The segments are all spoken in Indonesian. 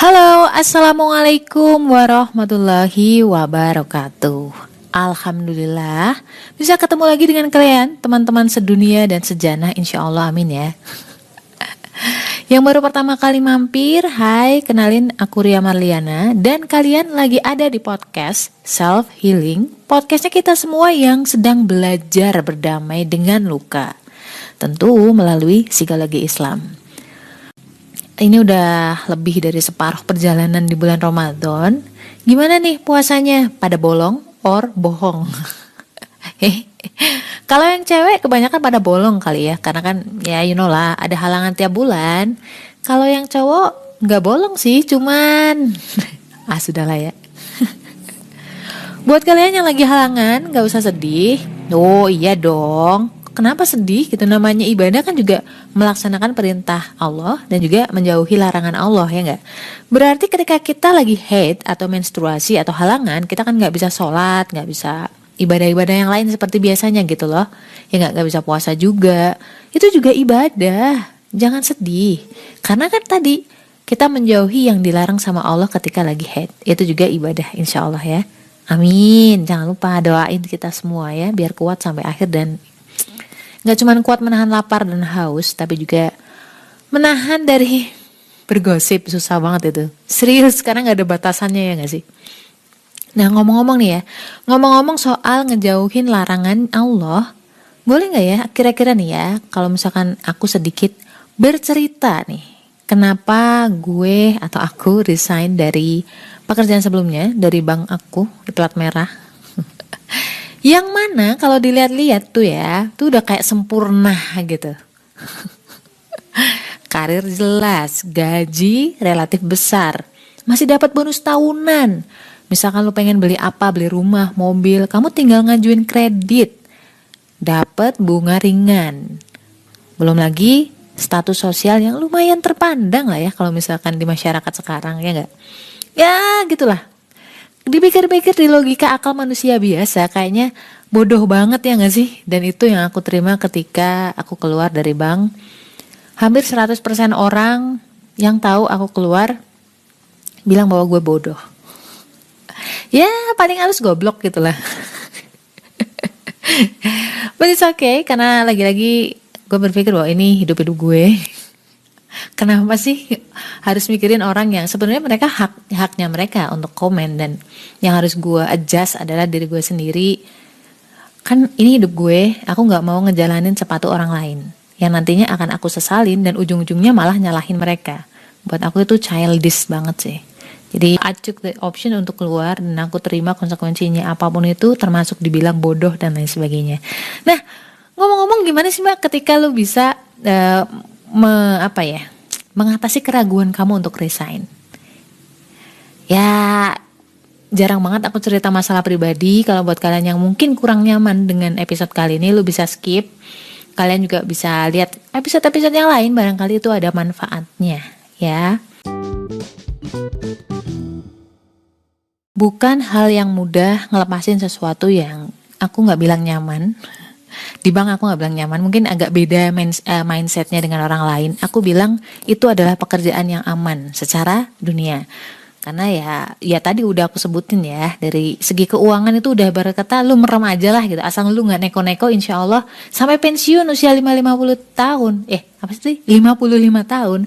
Halo, assalamualaikum warahmatullahi wabarakatuh. Alhamdulillah bisa ketemu lagi dengan kalian, teman-teman sedunia dan sejanah, insya Allah, amin ya. Yang baru pertama kali mampir, hai, kenalin aku Ria Marliana. Dan kalian lagi ada di podcast Self Healing, podcastnya kita semua yang sedang belajar berdamai dengan luka, tentu melalui psikologi Islam. Ini udah lebih dari separuh perjalanan di bulan Ramadan. Gimana nih puasanya? Pada bolong or bohong? Kalau yang cewek kebanyakan pada bolong kali ya, karena kan ya you know lah, ada halangan tiap bulan. Kalau yang cowok nggak bolong sih, cuman sudahlah ya. Buat kalian yang lagi halangan, nggak usah sedih. Oh iya dong. Kenapa sedih gitu, namanya ibadah kan juga melaksanakan perintah Allah dan juga menjauhi larangan Allah, ya enggak? Berarti ketika kita lagi haid atau menstruasi atau halangan, kita kan nggak bisa sholat, nggak bisa ibadah-ibadah yang lain seperti biasanya gitu loh. Ya nggak bisa puasa juga, itu juga ibadah. Jangan sedih, karena kan tadi kita menjauhi yang dilarang sama Allah ketika lagi haid, itu juga ibadah insya Allah ya. Amin. Jangan lupa doain kita semua ya, biar kuat sampai akhir dan gak cuma kuat menahan lapar dan haus, tapi juga menahan dari bergosip. Susah banget itu. Serius, karena gak ada batasannya, ya gak sih? Nah, ngomong-ngomong nih ya, ngomong-ngomong soal ngejauhin larangan Allah, boleh gak ya kira-kira nih ya, kalau misalkan aku sedikit bercerita nih, kenapa gue atau aku resign dari pekerjaan sebelumnya, dari bank aku di plat merah. Yang mana kalau dilihat-lihat tuh ya, tuh udah kayak sempurna gitu. Karir jelas, gaji relatif besar, masih dapat bonus tahunan. Misalkan lu pengen beli apa, beli rumah, mobil, kamu tinggal ngajuin kredit, dapat bunga ringan. Belum lagi status sosial yang lumayan terpandang lah ya kalau misalkan di masyarakat sekarang, ya enggak? Ya gitulah. Dipikir-pikir di logika akal manusia biasa kayaknya bodoh banget, ya gak sih? Dan itu yang aku terima ketika aku keluar dari bank. Hampir 100% orang yang tahu aku keluar bilang bahwa gue bodoh. Ya paling harus goblok gitu lah. But it's okay, karena lagi-lagi gue berpikir bahwa ini hidup-hidup gue. Kenapa sih harus mikirin orang yang sebenarnya mereka haknya mereka untuk komen, dan yang harus gue adjust adalah diri gue sendiri. Kan ini hidup gue, aku nggak mau ngejalanin sepatu orang lain yang nantinya akan aku sesalin dan ujung-ujungnya malah nyalahin mereka. Buat aku itu childish banget sih. Jadi I took the option untuk keluar dan aku terima konsekuensinya apapun itu, termasuk dibilang bodoh dan lain sebagainya. Nah, ngomong-ngomong gimana sih Mbak ketika lu bisa mengatasi keraguan kamu untuk resign? Ya jarang banget aku cerita masalah pribadi. Kalau buat kalian yang mungkin kurang nyaman dengan episode kali ini, lu bisa skip. Kalian juga bisa lihat episode-episode yang lain, barangkali itu ada manfaatnya ya. Bukan hal yang mudah ngelepasin sesuatu yang aku gak bilang nyaman. Di bank aku gak bilang nyaman, mungkin agak beda mindsetnya dengan orang lain. Aku bilang itu adalah pekerjaan yang aman secara dunia. Karena ya tadi udah aku sebutin ya, dari segi keuangan itu udah berkata lu merem aja lah gitu. Asal lu gak neko-neko, insya Allah sampai pensiun usia 50 tahun, 55 tahun,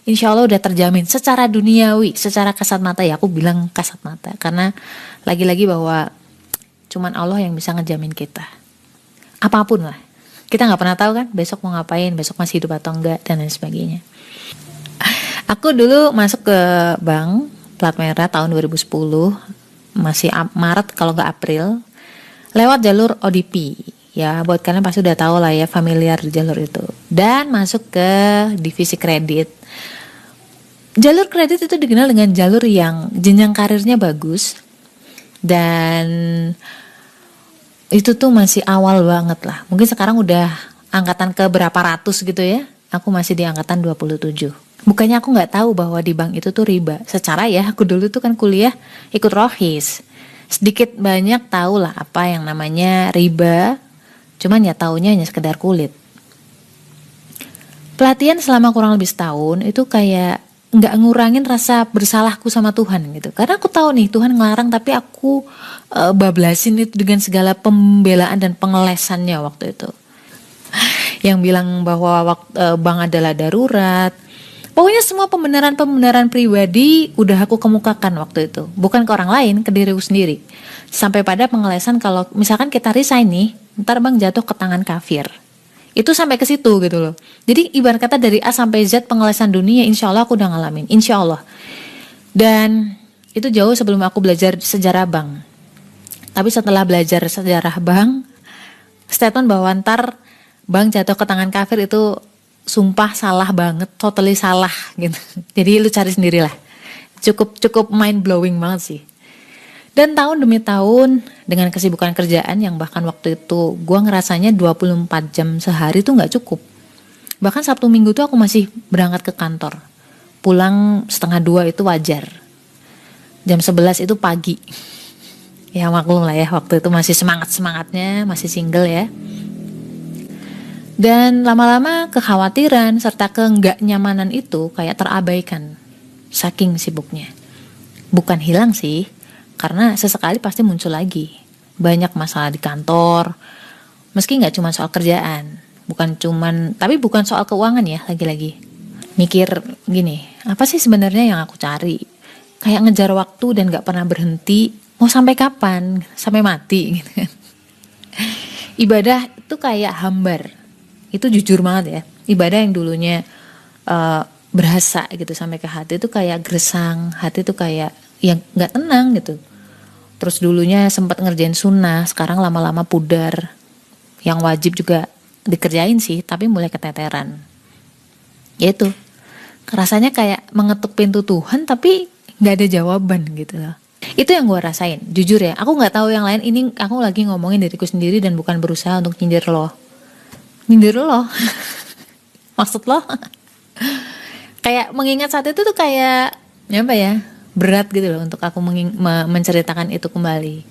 insya Allah udah terjamin secara duniawi, secara kasat mata ya. Aku bilang kasat mata, karena lagi-lagi bahwa cuman Allah yang bisa ngejamin kita. Apapun lah, kita nggak pernah tahu kan besok mau ngapain, besok masih hidup atau enggak dan lain sebagainya. Aku dulu masuk ke bank plat merah tahun 2010, masih Maret kalau nggak April, lewat jalur ODP. Ya buat kalian pasti udah tahu lah ya, familiar jalur itu. Dan masuk ke divisi kredit. Jalur kredit itu dikenal dengan jalur yang jenjang karirnya bagus, dan itu tuh masih awal banget lah. Mungkin sekarang udah angkatan ke berapa ratus gitu ya. Aku masih di angkatan 27. Bukannya aku gak tahu bahwa di bank itu tuh riba. Secara ya aku dulu tuh kan kuliah ikut rohis. Sedikit banyak tahu lah apa yang namanya riba. Cuman ya taunya hanya sekedar kulit. Pelatihan selama kurang lebih setahun itu kayak nggak ngurangin rasa bersalahku sama Tuhan gitu. Karena aku tahu nih Tuhan ngelarang, tapi aku bablasin itu dengan segala pembelaan dan pengelesannya waktu itu. Yang bilang bahwa bank adalah darurat. Pokoknya semua pembenaran-pembenaran pribadi udah aku kemukakan waktu itu. Bukan ke orang lain, ke diriku sendiri. Sampai pada pengelesan kalau misalkan kita resign nih, ntar bank jatuh ke tangan kafir. Itu sampai ke situ gitu loh. Jadi ibarat kata dari A sampai Z pengelesan dunia, insya Allah aku udah ngalamin, insya Allah. Dan itu jauh sebelum aku belajar sejarah bank. Tapi setelah belajar sejarah bank, statement bahwa ntar bank jatuh ke tangan kafir itu sumpah salah banget, totally salah gitu. Jadi lu cari sendirilah. Cukup mind blowing banget sih. Dan tahun demi tahun dengan kesibukan kerjaan yang bahkan waktu itu gue ngerasanya 24 jam sehari tuh gak cukup. Bahkan Sabtu Minggu tuh aku masih berangkat ke kantor. Pulang 1:30 itu wajar. Jam 11 itu pagi. Ya maklum lah ya, waktu itu masih semangat-semangatnya, masih single ya. Dan lama-lama kekhawatiran serta keenggak nyamanan itu kayak terabaikan. Saking sibuknya. Bukan hilang sih. Karena sesekali pasti muncul lagi. Banyak masalah di kantor. Meski gak cuma soal kerjaan. Tapi bukan soal keuangan ya lagi-lagi. Mikir gini, apa sih sebenarnya yang aku cari? Kayak ngejar waktu dan gak pernah berhenti. Mau sampai kapan? Sampai mati gitu kan. Ibadah itu kayak hambar. Itu jujur banget ya. Ibadah yang dulunya berasa gitu sampai ke hati itu kayak gersang. Hati itu kayak yang nggak tenang gitu. Terus dulunya sempat ngerjain sunnah, sekarang lama-lama pudar. Yang wajib juga dikerjain sih, tapi mulai keteteran. Yaitu, rasanya kayak mengetuk pintu Tuhan, tapi nggak ada jawaban gitu loh. Itu yang gue rasain, jujur ya. Aku nggak tahu yang lain. Ini aku lagi ngomongin diriku sendiri dan bukan berusaha untuk nyindir lo. Nyindir lo, maksud lo? Kayak mengingat saat itu tuh kayak apa ya? Berat gitu loh untuk aku menceritakan itu kembali.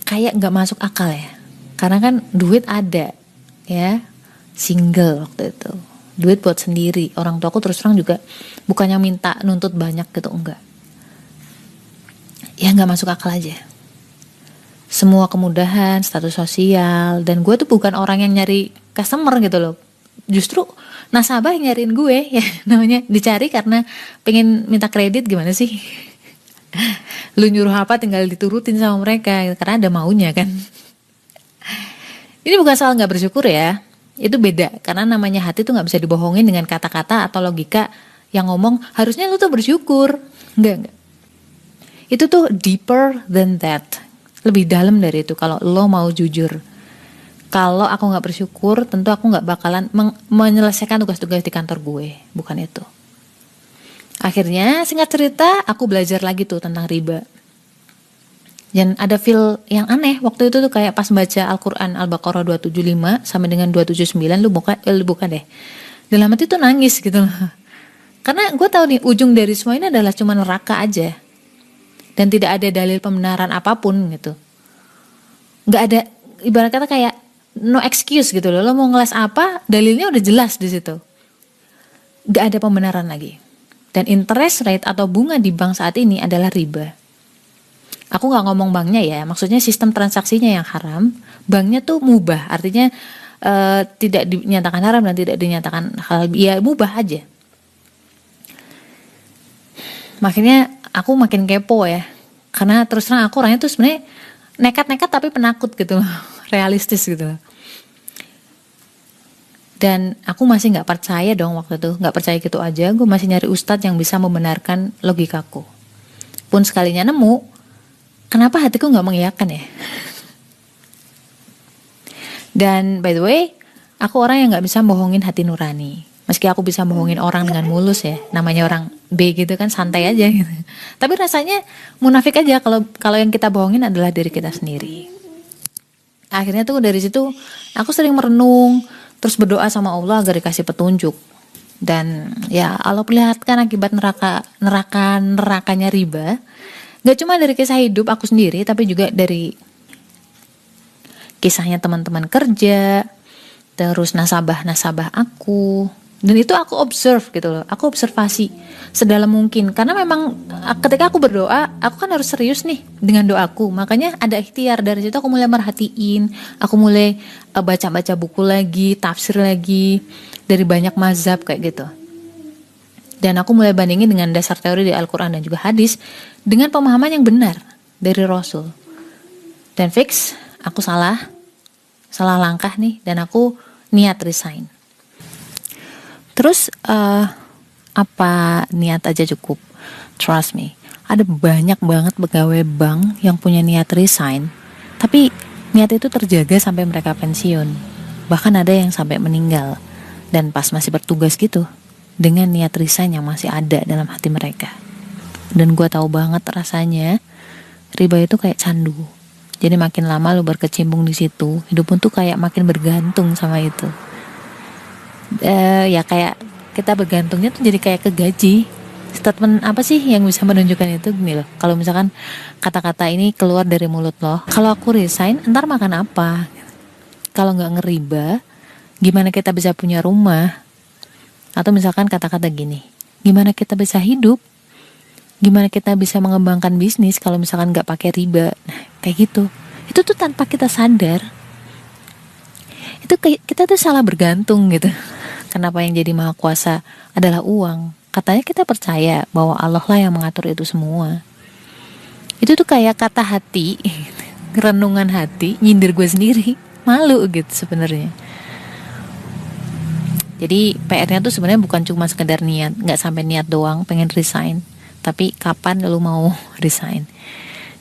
Kayak gak masuk akal ya. Karena kan duit ada ya. Single waktu itu. Duit buat sendiri. Orang tua aku terus terang juga bukannya minta nuntut banyak gitu, enggak. Ya gak masuk akal aja. Semua kemudahan, status sosial. Dan gue tuh bukan orang yang nyari customer gitu loh. Justru nasabah yang nyariin gue ya, namanya dicari karena pengen minta kredit. Gimana sih? Lu nyuruh apa tinggal diturutin sama mereka karena ada maunya kan. Ini bukan soal gak bersyukur ya, itu beda. Karena namanya hati tuh gak bisa dibohongin dengan kata-kata atau logika yang ngomong harusnya lu tuh bersyukur. Enggak. Itu tuh deeper than that, lebih dalam dari itu kalau lo mau jujur. Kalau aku gak bersyukur, tentu aku gak bakalan menyelesaikan tugas-tugas di kantor gue. Bukan itu. Akhirnya, singkat cerita, aku belajar lagi tuh tentang riba. Dan ada feel yang aneh. Waktu itu tuh kayak pas baca Al-Quran Al-Baqarah 275 sampai dengan 279, lu buka deh. Dalam hati tuh nangis gitu loh. Karena gue tahu nih, ujung dari semua ini adalah cuma neraka aja. Dan tidak ada dalil pembenaran apapun gitu. Gak ada, ibarat kata kayak no excuse gitu loh. Lo mau ngeles apa, dalilnya udah jelas di situ. Gak ada pembenaran lagi. Dan interest rate atau bunga di bank saat ini adalah riba. Aku gak ngomong banknya ya, maksudnya sistem transaksinya yang haram. Banknya tuh mubah, artinya tidak dinyatakan haram dan tidak dinyatakan halal, ya mubah aja. Makanya aku makin kepo ya. Karena terus terang aku orangnya tuh sebenarnya nekat-nekat tapi penakut gitu loh. Realistis gitu. Dan aku masih gak percaya dong waktu itu. Gak percaya gitu aja. Gue masih nyari ustadz yang bisa membenarkan logikaku. Pun sekalinya nemu, kenapa hatiku gak mengiyakan ya? Dan by the way, aku orang yang gak bisa bohongin hati nurani. Meski aku bisa bohongin orang dengan mulus ya. Namanya orang B gitu kan, santai aja gitu. Tapi rasanya munafik aja kalau yang kita bohongin adalah diri kita sendiri. Akhirnya tuh dari situ aku sering merenung, terus berdoa sama Allah agar dikasih petunjuk. Dan ya Allah perlihatkan akibat nerakanya riba. Gak cuma dari kisah hidup aku sendiri, tapi juga dari kisahnya teman-teman kerja, terus nasabah aku, Dan itu aku observe gitu loh, aku observasi sedalam mungkin. Karena memang ketika aku berdoa, aku kan harus serius nih dengan doaku. Makanya ada ikhtiar, dari situ aku mulai merhatiin, aku mulai baca-baca buku lagi, tafsir lagi dari banyak mazhab kayak gitu. Dan aku mulai bandingin dengan dasar teori di Al-Quran dan juga hadis dengan pemahaman yang benar dari Rasul. Dan fix, aku salah langkah nih, dan aku niat resign. Terus apa niat aja cukup? Trust me, ada banyak banget pegawai bank yang punya niat resign, tapi niat itu terjaga sampai mereka pensiun. Bahkan ada yang sampai meninggal, dan pas masih bertugas gitu, dengan niat resign yang masih ada dalam hati mereka. Dan gue tahu banget rasanya riba itu kayak candu. Jadi makin lama lu berkecimpung di situ, hidup pun tuh kayak makin bergantung sama itu. Ya kayak kita bergantungnya tuh jadi kayak ke gaji. Statement apa sih yang bisa menunjukkan itu? Gini loh, kalau misalkan kata-kata ini keluar dari mulut lo, kalau aku resign ntar makan apa? Kalau nggak ngeriba, gimana kita bisa punya rumah? Atau misalkan kata-kata gini, gimana kita bisa hidup? Gimana kita bisa mengembangkan bisnis kalau misalkan nggak pakai riba? Nah, kayak gitu. Itu tuh tanpa kita sadar, itu kita tuh salah bergantung gitu. Kenapa yang jadi maha kuasa adalah uang? Katanya kita percaya bahwa Allah lah yang mengatur itu semua. Itu tuh kayak kata hati, renungan hati, nyindir gue sendiri, malu gitu sebenarnya. Jadi PR-nya tuh sebenarnya bukan cuma sekedar niat, nggak sampai niat doang pengen resign, tapi kapan lu mau resign.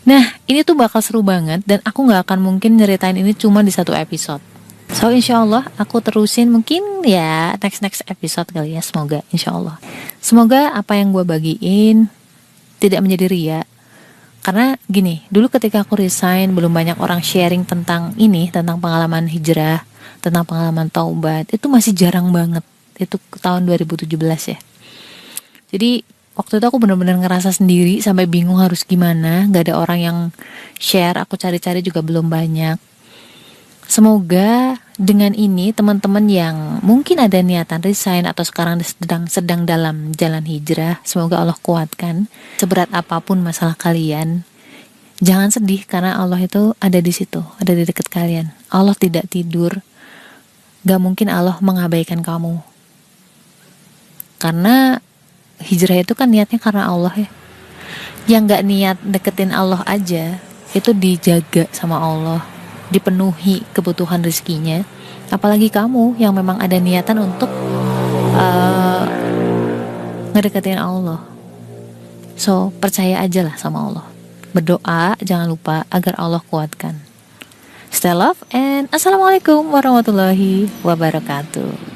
Nah, ini tuh bakal seru banget, dan aku nggak akan mungkin nyeritain ini cuma di satu episode. So insyaallah aku terusin mungkin ya next episode kali ya, semoga insyaallah. Semoga apa yang gue bagiin tidak menjadi ria. Karena gini, dulu ketika aku resign belum banyak orang sharing tentang ini, tentang pengalaman hijrah, tentang pengalaman taubat. Itu masih jarang banget. Itu tahun 2017 ya. Jadi waktu itu aku benar-benar ngerasa sendiri sampai bingung harus gimana, gak ada orang yang share, aku cari-cari juga belum banyak. Semoga dengan ini teman-teman yang mungkin ada niatan resign atau sekarang sedang dalam jalan hijrah, semoga Allah kuatkan. Seberat apapun masalah kalian, jangan sedih karena Allah itu ada di situ, ada di dekat kalian. Allah tidak tidur, gak mungkin Allah mengabaikan kamu. Karena hijrah itu kan niatnya karena Allah ya. Yang gak niat deketin Allah aja, itu dijaga sama Allah, dipenuhi kebutuhan rezekinya. Apalagi kamu yang memang ada niatan untuk ngedeketin Allah. So percaya aja lah sama Allah. Berdoa jangan lupa agar Allah kuatkan. Stay love and assalamualaikum warahmatullahi wabarakatuh.